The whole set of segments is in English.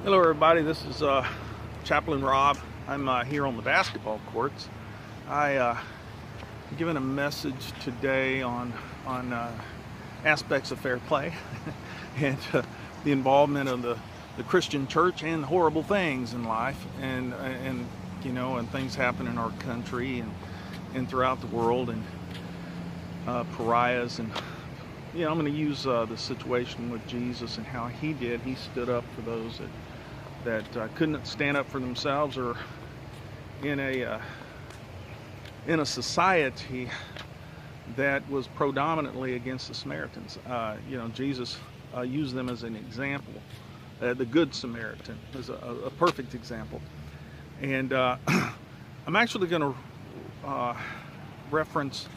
Hello everybody, this is Chaplain Rob. I'm here on the basketball courts. I'm giving a message today on aspects of fair play and the involvement of the Christian church and horrible things in life and things happen in our country and throughout the world and pariahs and I'm going to use the situation with Jesus and how he stood up for those that couldn't stand up for themselves, or in a society that was predominantly against the Samaritans. Jesus used them as an example. The Good Samaritan is a perfect example. And I'm actually going to reference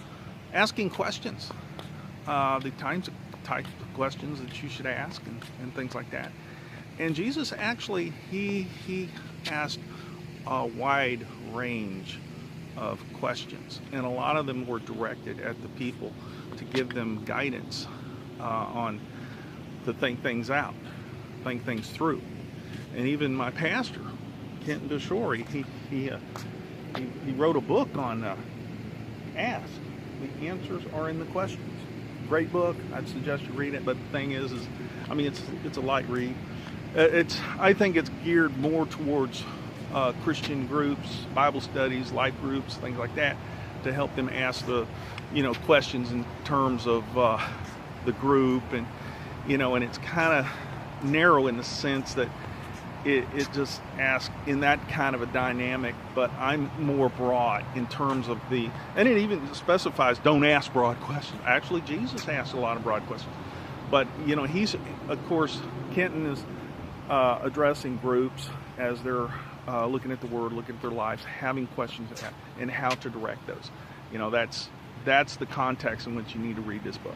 asking questions, the type of questions that you should ask and things like that. And Jesus actually, he asked a wide range of questions, and a lot of them were directed at the people to give them guidance on to think things out, think things through. And even my pastor, Kenton DeShore, he wrote a book on Ask. The answers are in the questions. Great book. I'd suggest you read it. But the thing is it's a light read. I think it's geared more towards Christian groups, Bible studies, life groups, things like that, to help them ask the questions in terms of the group, and it's kind of narrow in the sense that it just asks in that kind of a dynamic. But I'm more broad in terms of and it even specifies don't ask broad questions. Actually, Jesus asked a lot of broad questions, but he's, of course, Kenton is addressing groups as they're looking at the Word, looking at their lives, having questions and how to direct those. That's the context in which you need to read this book.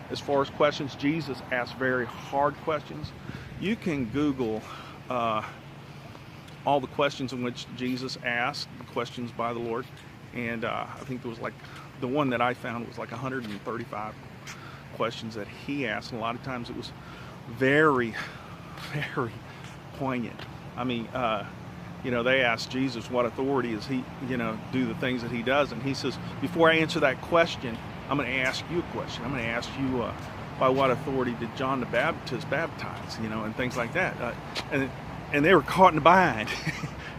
As far as questions, Jesus asked very hard questions. You can Google all the questions in which Jesus asked, the questions by the Lord, and I think there was the one that I found was 135 questions that he asked, and a lot of times it was very, very poignant. I mean, they asked Jesus what authority is he, do the things that he does, and he says, before I answer that question, I'm going to ask you a question. I'm going to ask you by what authority did John the Baptist baptize, and things like that. And they were caught in the bind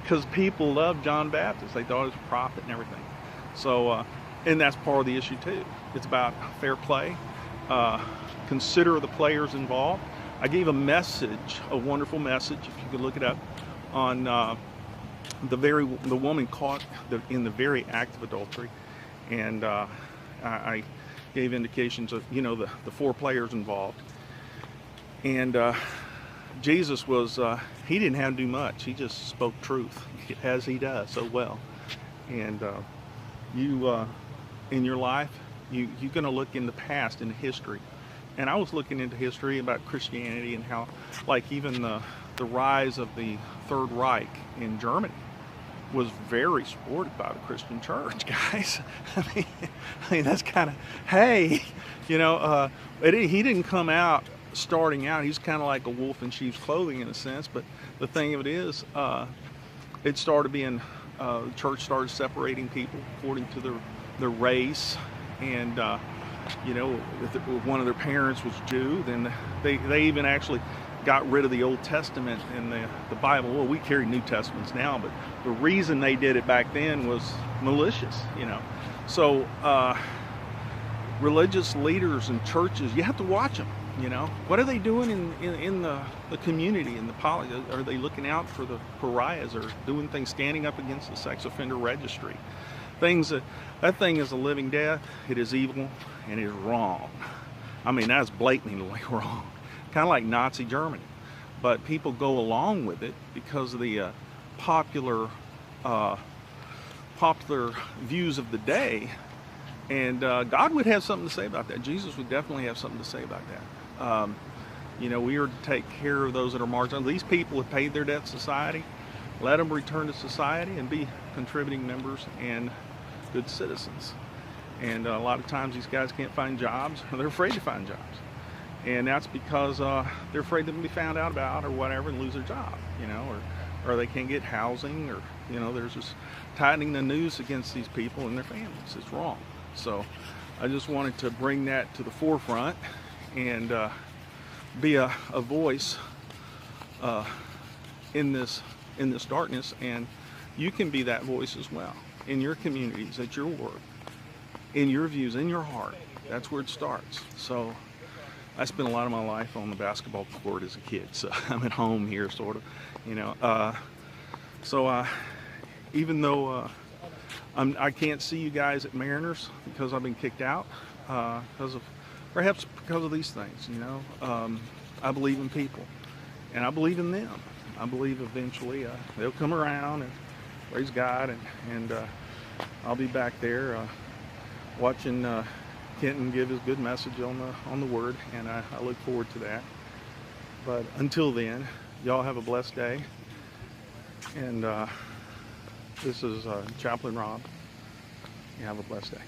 because people loved John the Baptist. They thought he was a prophet and everything. So, and that's part of the issue too. It's about fair play. Consider the players involved. I gave a wonderful message, if you could look it up, on the woman caught in the very act of adultery, and I gave indications of the four players involved. And Jesus he didn't have to do much. He just spoke truth, as he does so well. And you in your life, you're going to look in the past, into history. And I was looking into history about Christianity and how, even the rise of the Third Reich in Germany was very supported by the Christian church, guys. I mean that's kind of, hey, he didn't come out starting out. He's kind of like a wolf in sheep's clothing in a sense. But the thing of it is, it started being, the church started separating people according to their race, and if one of their parents was Jew, then they even actually got rid of the Old Testament and the Bible. Well, we carry New Testaments now, but the reason they did it back then was malicious, So religious leaders and churches, you have to watch them. What are they doing in the community, in the politics? Are they looking out for the pariahs, or doing things, standing up against the sex offender registry? Things that thing is a living death. It is evil and it is wrong. I mean, that's blatantly wrong. Kind of like Nazi Germany. But people go along with it because of the popular views of the day. And God would have something to say about that. Jesus would definitely have something to say about that. We are to take care of those that are marginalized. These people have paid their debt to society. Let them return to society and be contributing members and good citizens. And a lot of times these guys can't find jobs, or they're afraid to find jobs. and that's because they're afraid to be found out about or whatever and lose their job, or they can't get housing, or there's just tightening the noose against these people and their families. It's wrong. So I just wanted to bring that to the forefront and be a voice in this darkness, and you can be that voice as well in your communities, at your work, in your views, in your heart. That's where it starts. So I spent a lot of my life on the basketball court as a kid, so I'm at home here, sort of, so even though I can't see you guys at Mariners because I've been kicked out, perhaps because of these things, I believe in people, and I believe in them. I believe eventually they'll come around, and praise God, and I'll be back there watching Kenton give his good message on the Word, and I look forward to that. But until then, y'all have a blessed day, and this is Chaplain Rob. You have a blessed day.